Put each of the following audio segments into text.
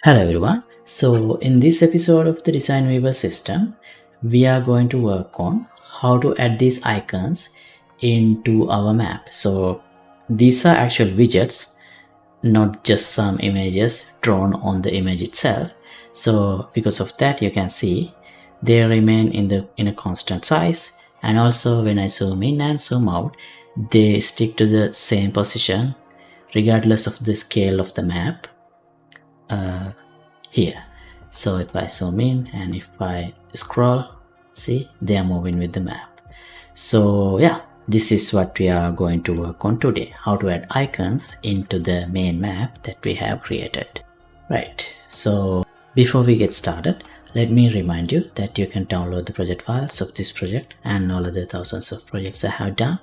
Hello everyone. So in this episode of the Design Weaver system, we are going to work on how to add these icons into our map. So these are actual widgets, not just some images drawn on the image itself. So because of that, you can see they remain in a constant size, and also when I zoom in and zoom out, they stick to the same position regardless of the scale of the map. Here, so if I zoom in and if I scroll, see, they are moving with the map. So yeah, this is what we are going to work on today, how to add icons into the main map that we have created. Right, so before we get started, let me remind you that you can download the project files of this project and all other thousands of projects I have done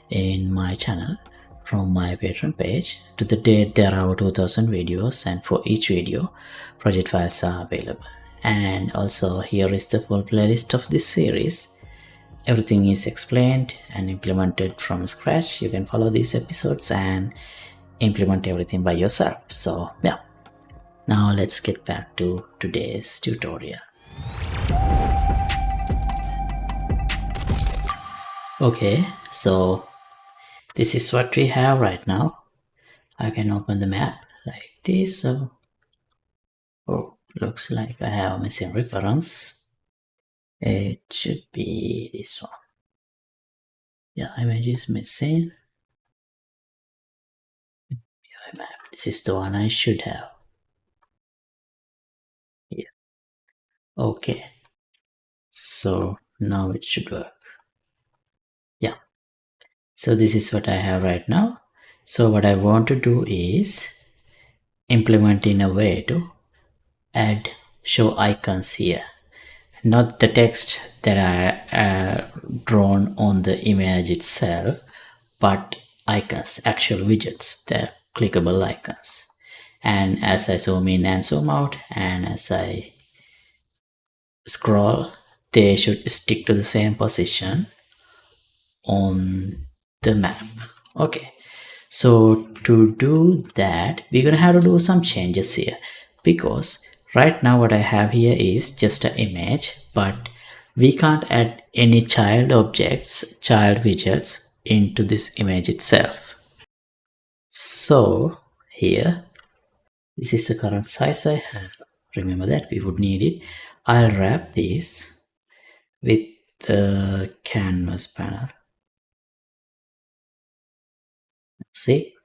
in my channel from my Patreon page. To the date, there are over 2000 videos, and for each video project files are available. And also here is the full playlist of this series. Everything is explained and implemented from scratch. You can follow these episodes and implement everything by yourself. So yeah, now let's get back to today's tutorial. Okay, so this is what we have right now. I can open the map like this. So, oh, looks like I have a missing reference. It should be this one. Yeah, image is missing. Map. This is the one I should have. Yeah. Okay. So now it should work. Yeah. So this is what I have right now. So what I want to do is implement in a way to add show icons here. Not the text that are drawn on the image itself, but icons, actual widgets, they're clickable icons. And as I zoom in and zoom out, and as I scroll, they should stick to the same position on the map. Okay, so to do that, we're gonna have to do some changes here, because right now what I have here is just an image, but we can't add any child objects, child widgets into this image itself. So here, this is the current size I have. Remember that we would need it. I'll wrap this with the canvas panel. See,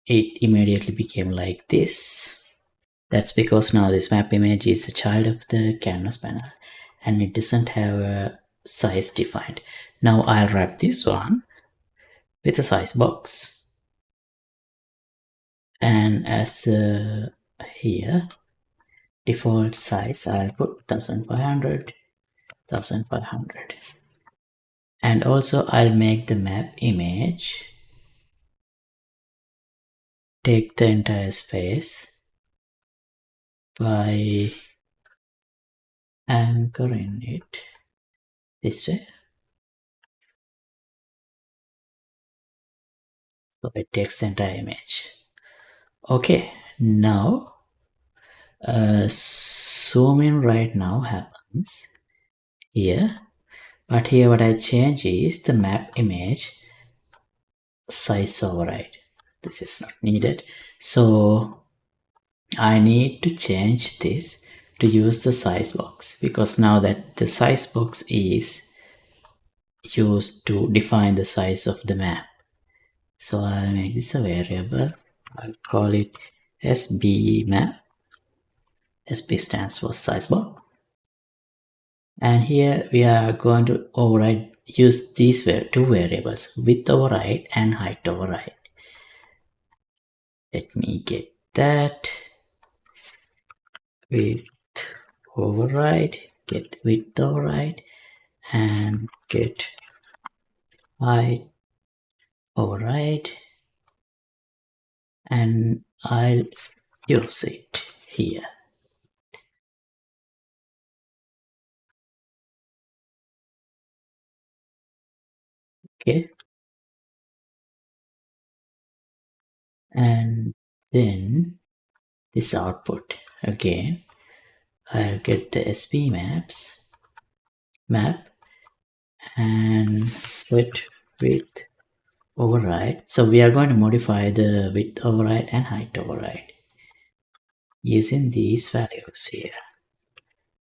it immediately became like this. That's because now this map image is a child of the canvas panel and it doesn't have a size defined. Now I'll wrap this one with a size box, and as here default size, I'll put 1500, 1500, and also I'll make the map image take the entire space by anchoring it this way. So it takes the entire image. Okay, now zoom in right now happens here, but here what I change is the map image size override. This is not needed, so I need to change this to use the size box, because now that the size box is used to define the size of the map. So I'll make this a variable. I'll call it SB map. SB stands for size box. And here we are going to override, use these two variables, width override and height override. Let me get that. Width override, get width override, and get height override, and I'll use it here. Okay, and then this output, again, I'll get the SP map and set width override. So we are going to modify the width override and height override using these values here.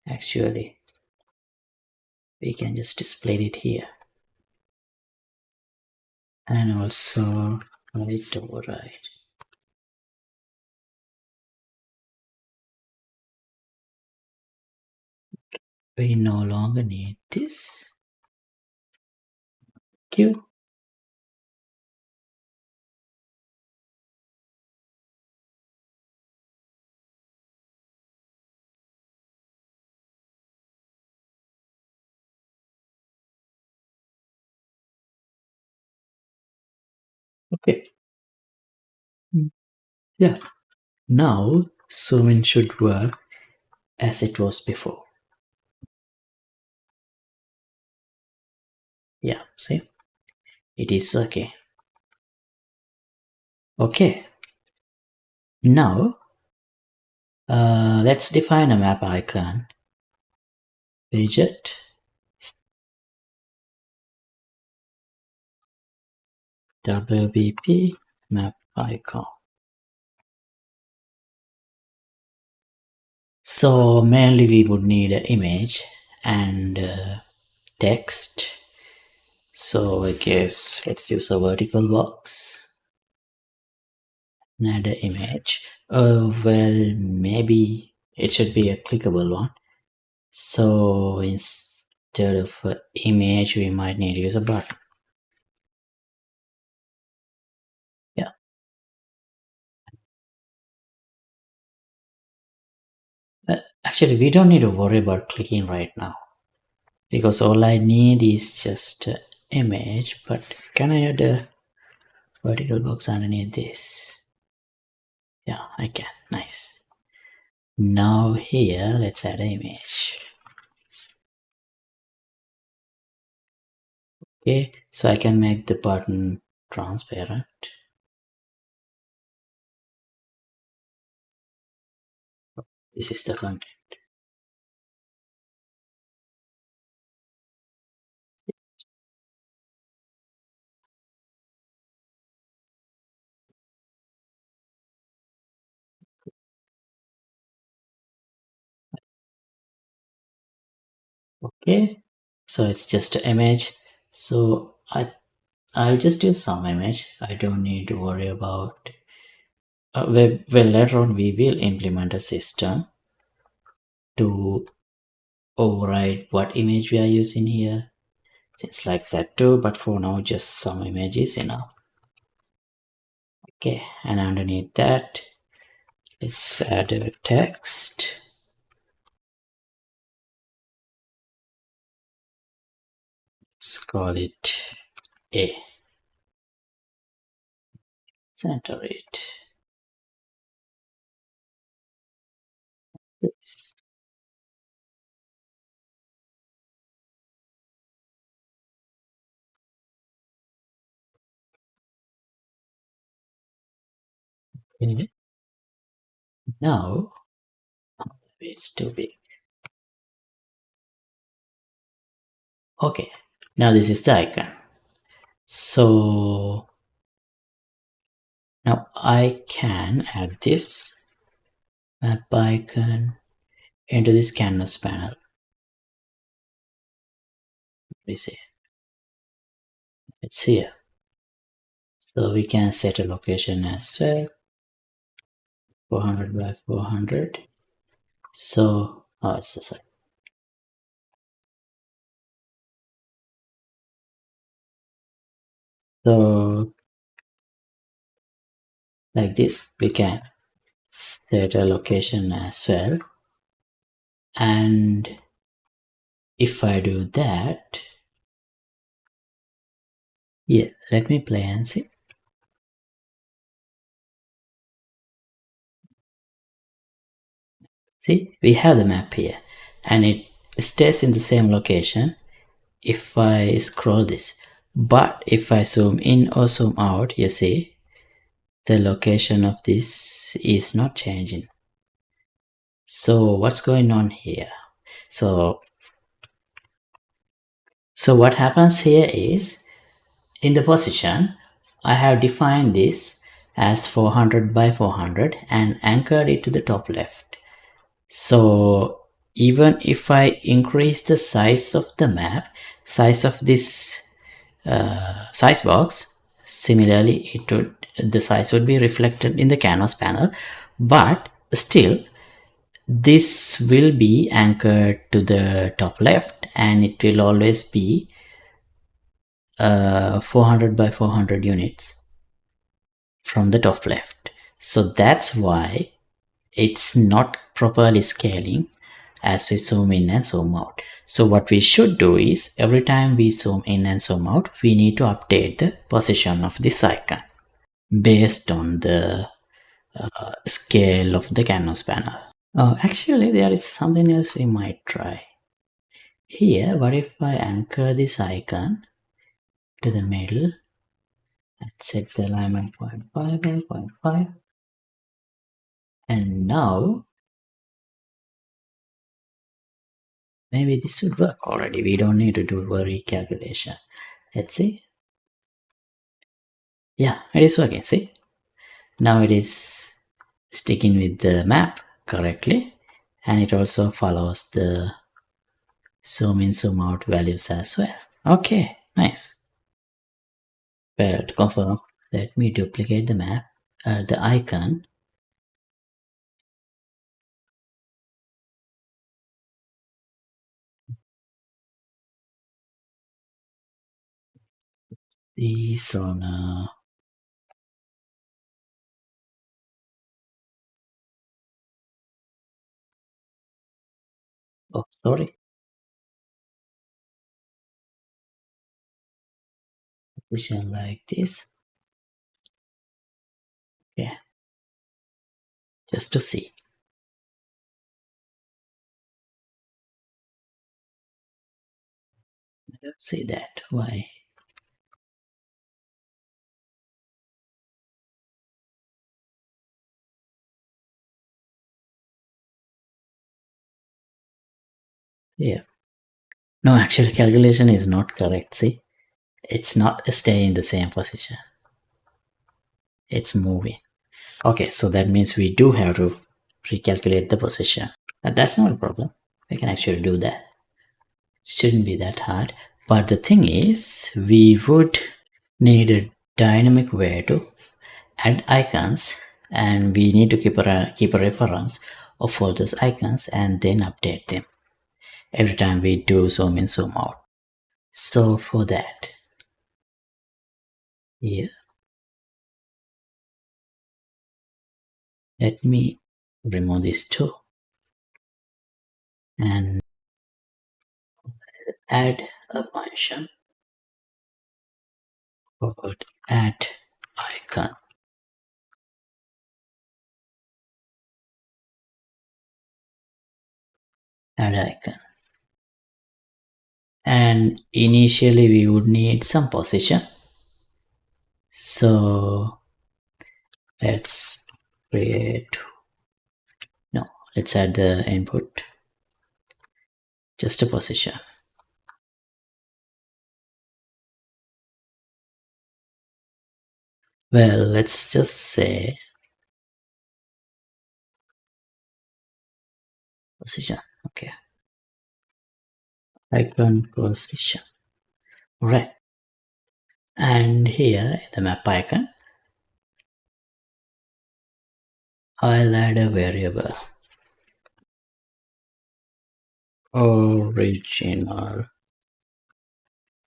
Actually, we can just display it here. And also height override. We no longer need this. Q. Okay. Yeah. Now zoom in should work as it was before. Yeah, see? It is okay. Okay. Now let's define a map icon. Widget. WBP map icon. So mainly we would need an image and text. So I guess let's use a vertical box and add an image. Well, maybe it should be a clickable one. So instead of an image, we might need to use a button. Yeah. But actually, we don't need to worry about clicking right now, because all I need is just an image. But can I add a vertical box underneath this? Yeah, I can. Nice. Now here, let's add an image. Okay, so I can make the button transparent. This is the content. Okay, so it's just an image. So I'll just use some image. I don't need to worry about well, later on we will implement a system to override what image we are using here, things like that too, but for now just some image is enough. Okay, and underneath that let's add a text. Let's call it A. Center it. Yes. Okay. Now it's too big. Okay, now this is the icon. So now I can add this map icon into this canvas panel. We see it's here. So we can set a location as well, 400 by 400. So it's the side. So like this, we can set a location as well. And if I do that, yeah, let me play and see. See, we have the map here and it stays in the same location if I scroll this. But if I zoom in or zoom out, you see the location of this is not changing. So what's going on here? So what happens here is, in the position, I have defined this as 400 by 400 and anchored it to the top left. So even if I increase the size of the map, size of this size box, similarly the size would be reflected in the canvas panel, but still this will be anchored to the top left and it will always be 400 by 400 units from the top left. So that's why it's not properly scaling as we zoom in and zoom out. So what we should do is, every time we zoom in and zoom out, we need to update the position of this icon based on the scale of the canvas panel. Oh, actually there is something else we might try. Here, what if I anchor this icon to the middle and set the alignment 0.5 by 0.5, and now maybe this should work already. We don't need to do a recalculation. Let's see. Yeah, it is working. See, now it is sticking with the map correctly, and it also follows the zoom in zoom out values as well. Okay, nice. Well, to confirm, let me duplicate the map, the icon. Is on oh, sorry, position like this. Yeah, just to see. I don't see that. Why? Yeah. No, actually, calculation is not correct. See, it's not staying in the same position. It's moving. Okay, so that means we do have to recalculate the position. But that's not a problem. We can actually do that. Shouldn't be that hard. But the thing is, we would need a dynamic way to add icons, and we need to keep a reference of all those icons and then update them every time we do zoom in, zoom out. So for that, yeah, let me remove this too and add a function called add icon. Add icon. And initially we would need some position. So let's create, no, let's add the input, just a position. Well, let's just say position. Okay, icon position, right? And here the map icon, I'll add a variable original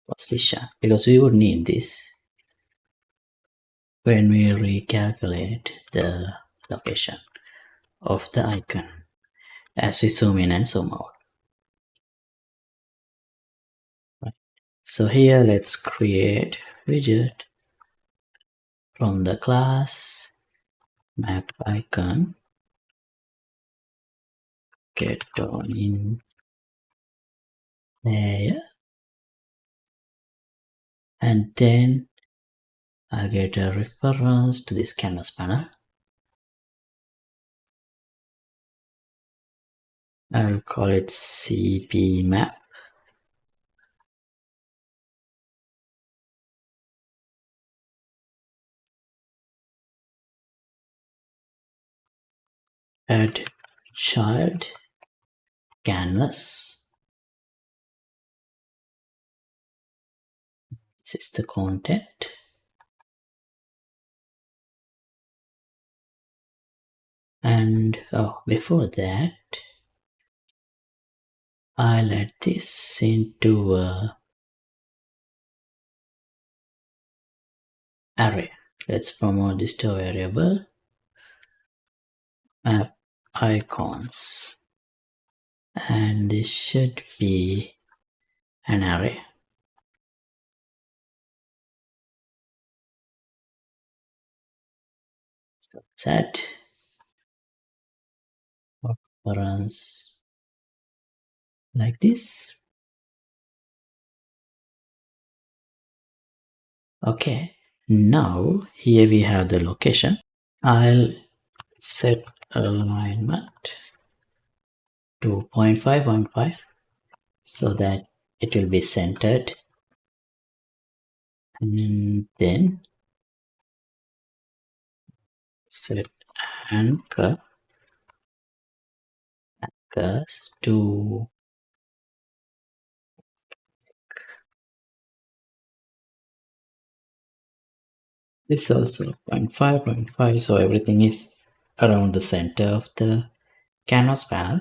position, because we would need this when we recalculate the location of the icon as we zoom in and zoom out. Right. So here let's create widget from the class map icon get on in layer, and then I get a reference to this canvas panel. I'll call it CP map. Add child canvas. This is the content. And before that, I'll add this into a array. Let's promote this to a variable map icons, and this should be an array. So set runs like this. Okay, now here we have the location. I'll set alignment to 0.5 so that it will be centered, and then set anchors to this also 0.5, so everything is around the center of the canvas panel.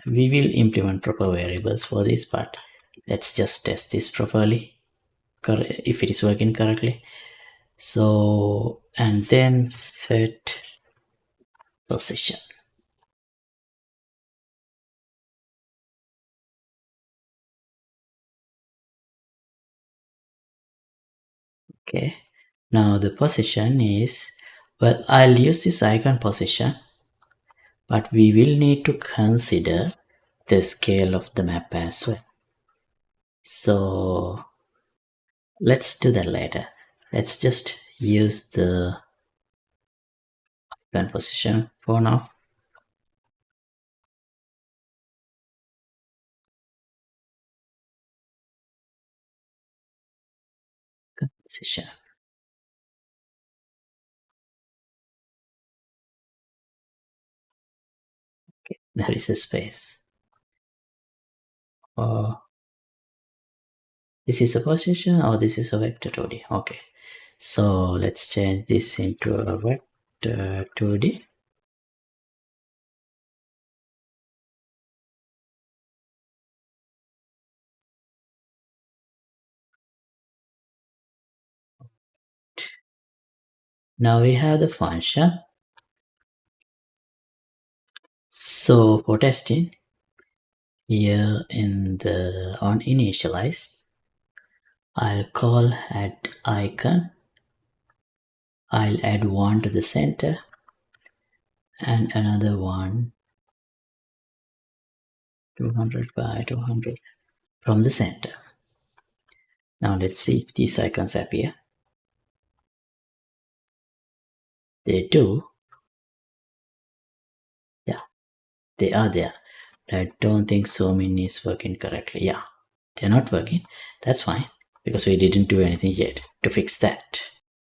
We will implement proper variables for this, but let's just test this properly if it is working correctly. So, and then set position. Okay, now the position is, well, I'll use this icon position, but we will need to consider the scale of the map as well. So let's do that later. Let's just use the icon position for now. Position. Okay, there is a space. This is a position, or this is a vector 2D. Okay, so let's change this into a vector 2D. Now we have the function. So for testing, here on initialize, I'll call add icon. I'll add one to the center and another one 200 by 200 from the center. Now let's see if these icons appear. They do. Yeah, they are there. I don't think 𝐒𝐮𝐻𝐻 is working correctly. Yeah, they're not working. That's fine, because we didn't do anything yet to fix that.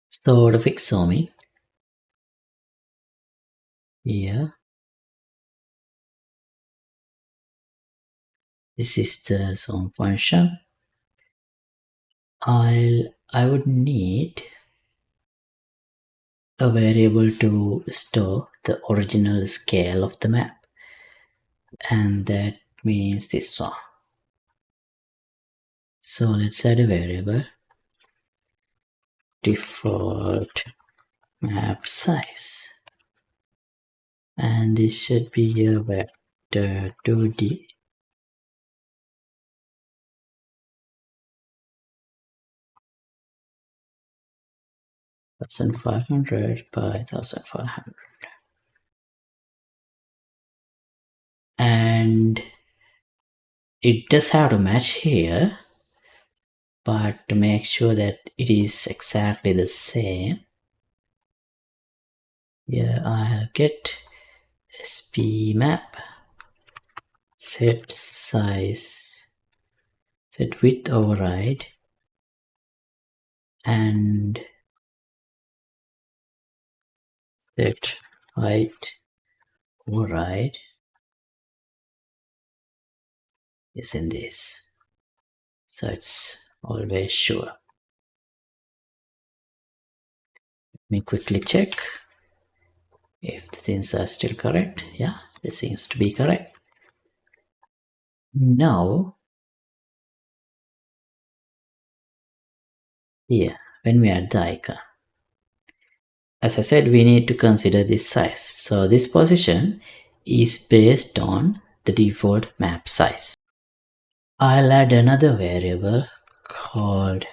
So to fix 𝐒𝐮𝐻𝐻, here, this is the 𝐒𝐮 function. I would need a variable to store the original scale of the map, and that means this one. So let's add a variable default map size, and this should be a vector 2D. (1500 by 1500), and it does have to match here, but to make sure that it is exactly the same, here I'll get sp map set size, set width override, and set height override is in this, so it's always sure. Let me quickly check if the things are still correct. Yeah, it seems to be correct. Now here, when we add the icon, as I said, we need to consider this size. So this position is based on the default map size. I'll add another variable called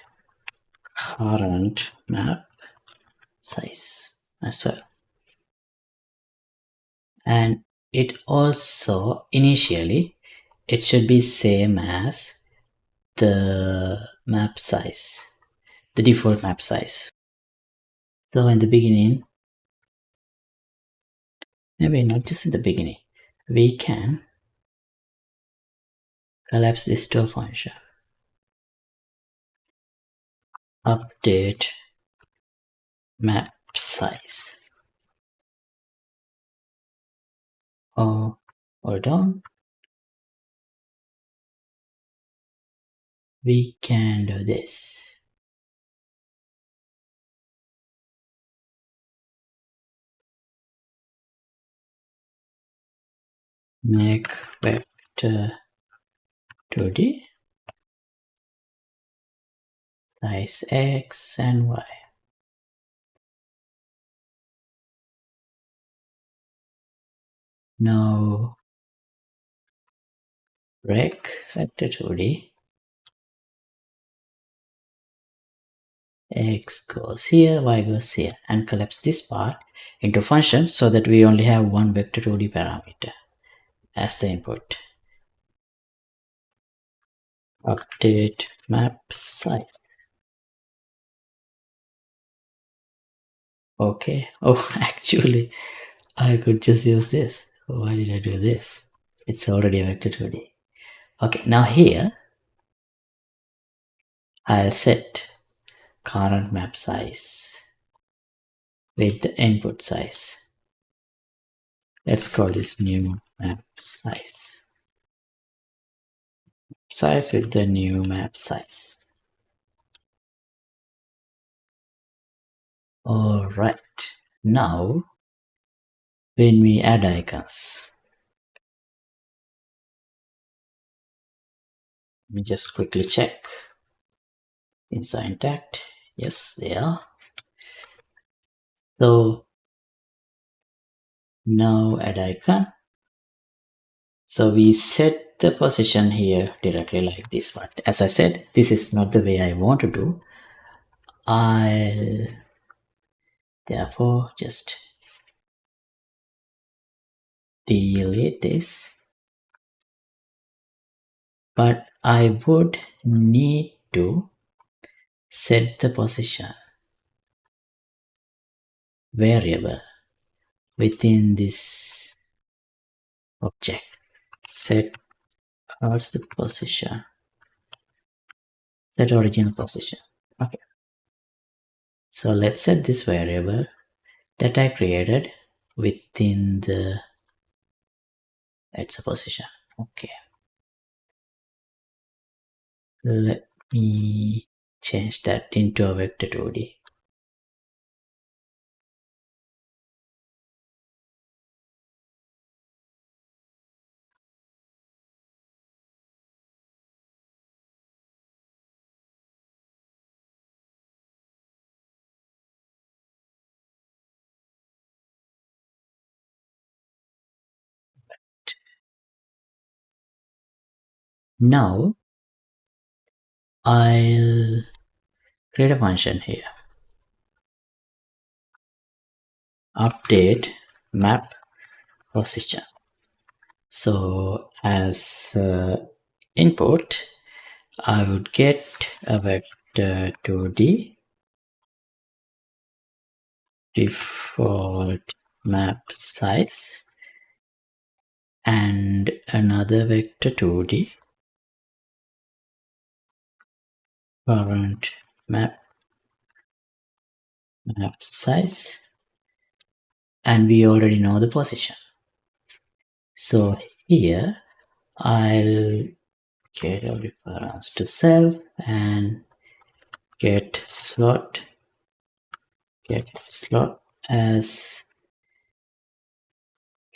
current map size as well. And it also initially it should be same as the map size, the default map size. So in the beginning, maybe not just in the beginning, we can collapse this to a function. Update map size. Or hold on. We can do this. Make vector 2D size X and Y. Now rec vector 2D, X goes here, Y goes here, and collapse this part into function so that we only have one vector 2D parameter as the input. Update map size. Okay. Oh, actually, I could just use this. Why did I do this? It's already a vector 2D. Okay, now here, I'll set current map size with the input size. Let's call this new map size. Size with the new map size. Alright, now when we add icons, let me just quickly check. Things are intact. Yes, they are. So now add icon. So we set the position here directly like this, but as I said, this is not the way I want to do. I'll therefore just delete this, but I would need to set the position variable within this object. Set what's the position? Set original position. Okay. So let's set this variable that I created within the position. Okay. Let me change that into a vector 2D. Now I'll create a function here. Update map position. So as input, I would get a vector 2D default map size and another vector 2D current map size, and we already know the position. So here I'll get a reference to self and get slot as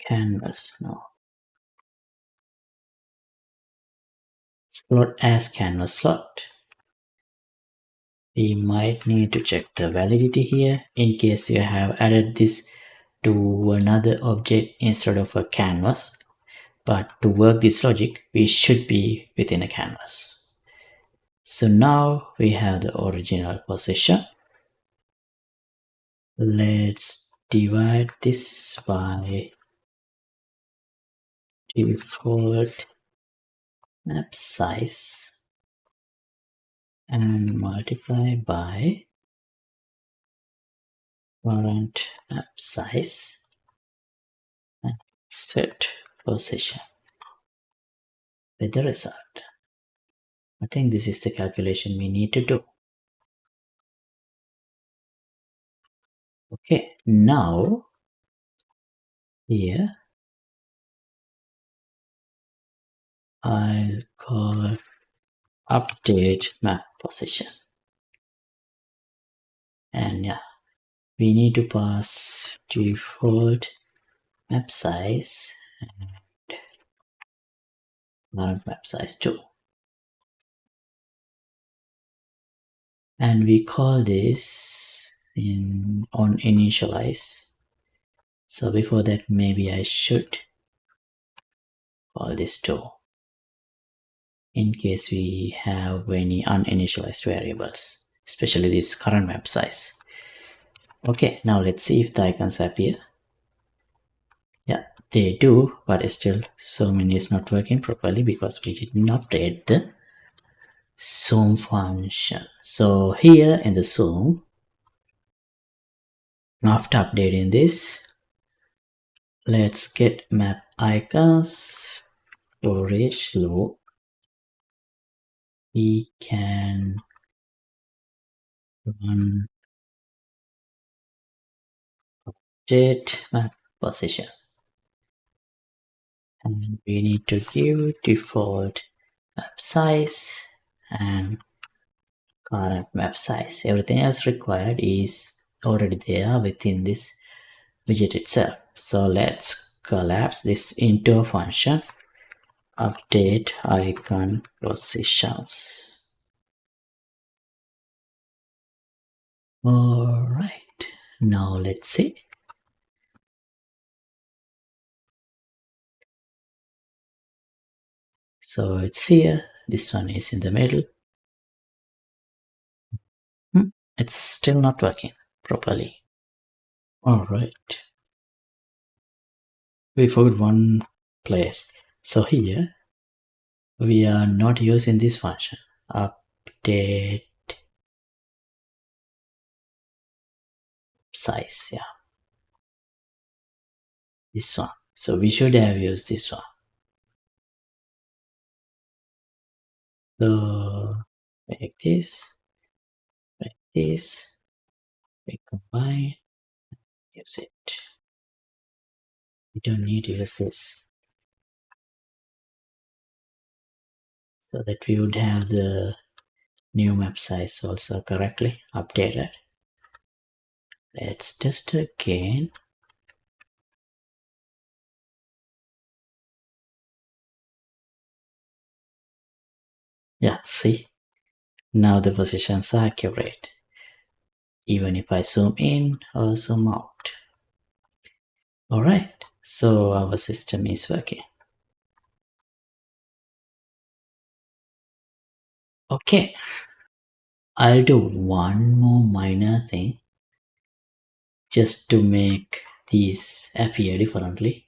canvas. No, slot as canvas slot. We might need to check the validity here in case you have added this to another object instead of a canvas. But to work this logic, we should be within a canvas. So now we have the original position. Let's divide this by default map size and multiply by current map size and set position with the result. I think this is the calculation we need to do. Okay, now here I'll call update map position, and yeah, we need to pass default map size and current map size too, and we call this on initialize. So before that, maybe I should call this too, in case we have any uninitialized variables, especially this current map size. Okay, now let's see if the icons appear. Yeah, they do, but still zoom is not working properly because we didn't update the zoom function. So here in the zoom, after updating this, let's get map icons storage loop. We can run update map position, and we need to give default map size and current map size. Everything else required is already there within this widget itself. So let's collapse this into a function, update icon positions. All right, now let's see. So it's here, this one is in the middle. It's still not working properly. All right, we forgot one place. So here we are not using this function, update size. Yeah, this one. So we should have used this one. So make this, we combine, use it. We don't need to use this, so that we would have the new map size also correctly updated. Let's test again. Yeah, see, now the positions are accurate, even if I zoom in or zoom out. All right, so our system is working. Okay, I'll do one more minor thing just to make these appear differently.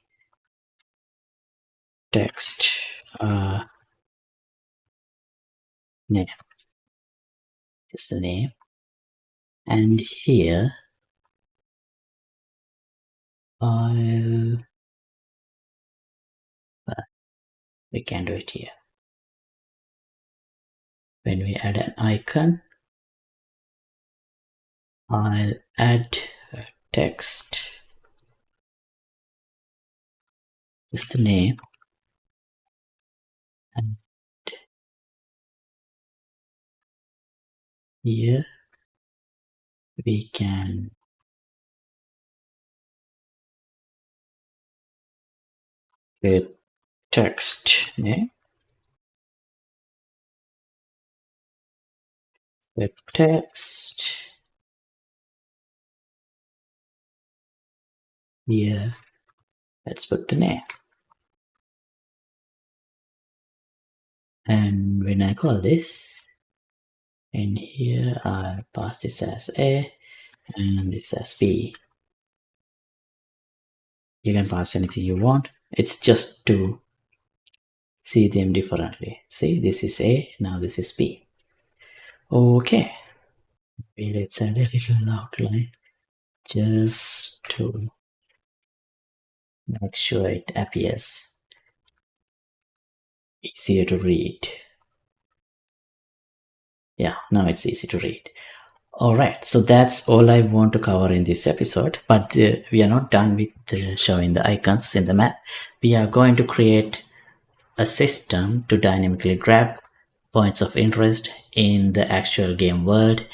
Text name, just the name, and here I'll We can do it here. When we add an icon, I'll add text, just the name, and here we can get text name, the text here. Let's put the name, and when I call this, in here I pass this as A and this as B. You can pass anything you want. It's just to see them differently. See, this is A, now this is B. Okay, let's add a little outline just to make sure it appears easier to read. Yeah, now it's easy to read. Alright, so that's all I want to cover in this episode, but we are not done with showing the icons in the map. We are going to create a system to dynamically grab points of interest in the actual game world.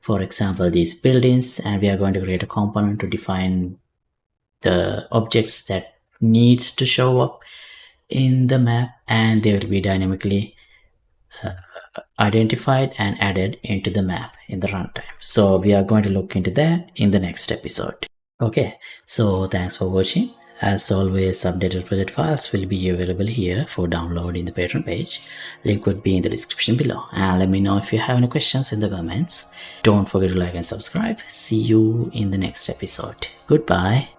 For example, these buildings, and we are going to create a component to define the objects that needs to show up in the map, and they will be dynamically identified and added into the map in the runtime. So we are going to look into that in the next episode. Okay, so thanks for watching. As always, updated project files will be available here for download in the Patreon page. Link would be in the description below. And let me know if you have any questions in the comments. Don't forget to like and subscribe. See you in the next episode. Goodbye.